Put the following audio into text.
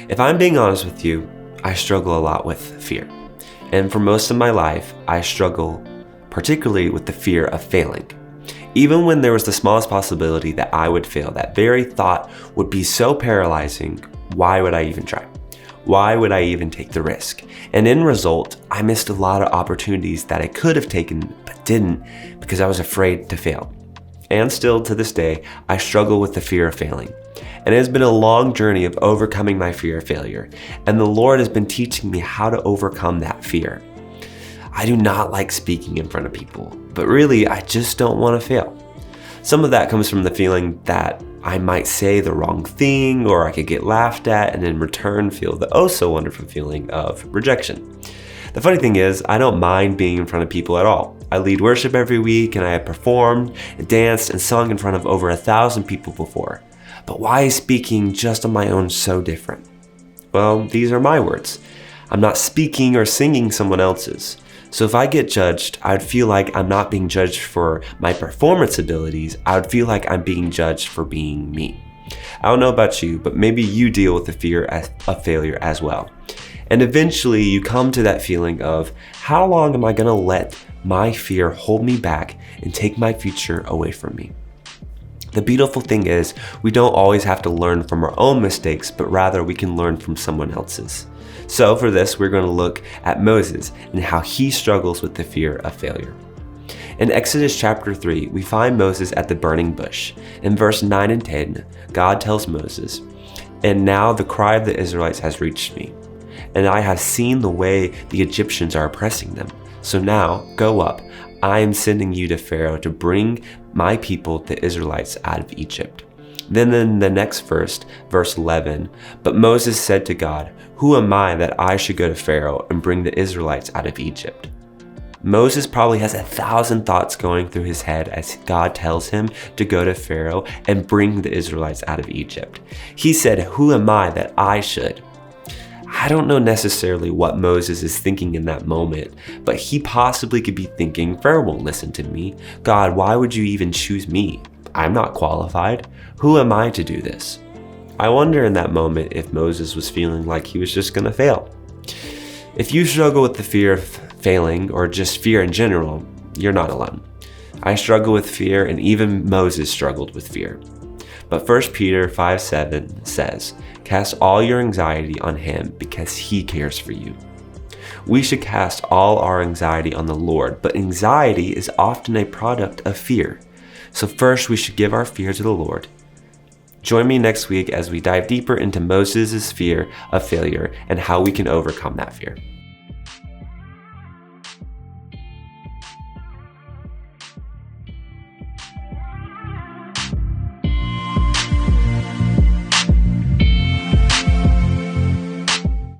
If I'm being honest with you, I struggle a lot with fear. And for most of my life, I struggle particularly with the fear of failing. Even when there was the smallest possibility that I would fail, that very thought would be so paralyzing, why would I even try? Why would I even take the risk? And in result, I missed a lot of opportunities that I could have taken but didn't because I was afraid to fail. And still to this day, I struggle with the fear of failing. And it has been a long journey of overcoming my fear of failure. And the Lord has been teaching me how to overcome that fear. I do not like speaking in front of people, but really, I just don't want to fail. Some of that comes from the feeling that I might say the wrong thing, or I could get laughed at and in return feel the oh so wonderful feeling of rejection. The funny thing is, I don't mind being in front of people at all. I lead worship every week and I have performed and danced and sung in front of over 1,000 people before. But why is speaking just on my own so different? Well, these are my words. I'm not speaking or singing someone else's. So if I get judged, I would feel like I'm not being judged for my performance abilities. I would feel like I'm being judged for being me. I don't know about you, but maybe you deal with the fear of failure as well. And eventually you come to that feeling of, how long am I going to let my fear hold me back and take my future away from me? The beautiful thing is, we don't always have to learn from our own mistakes, but rather we can learn from someone else's. So for this, we're going to look at Moses and how he struggles with the fear of failure. In Exodus chapter 3, we find Moses at the burning bush. In verse 9 and 10, God tells Moses, "And now the cry of the Israelites has reached me, and I have seen the way the Egyptians are oppressing them. So now, go up. I am sending you to Pharaoh to bring my people, the Israelites, out of Egypt." Then in the next verse, verse 11, "But Moses said to God, 'Who am I that I should go to Pharaoh and bring the Israelites out of Egypt?'" Moses probably has 1,000 thoughts going through his head as God tells him to go to Pharaoh and bring the Israelites out of Egypt. He said, "Who am I that I should?" I don't know necessarily what Moses is thinking in that moment, but he possibly could be thinking, "Pharaoh won't listen to me. God, why would you even choose me? I'm not qualified. Who am I to do this?" I wonder in that moment if Moses was feeling like he was just going to fail. If you struggle with the fear of failing or just fear in general, you're not alone. I struggle with fear, and even Moses struggled with fear. But 1 Peter 5:7 says, "Cast all your anxiety on him because he cares for you." We should cast all our anxiety on the Lord, but anxiety is often a product of fear. So first, we should give our fear to the Lord. Join me next week as we dive deeper into Moses' fear of failure and how we can overcome that fear.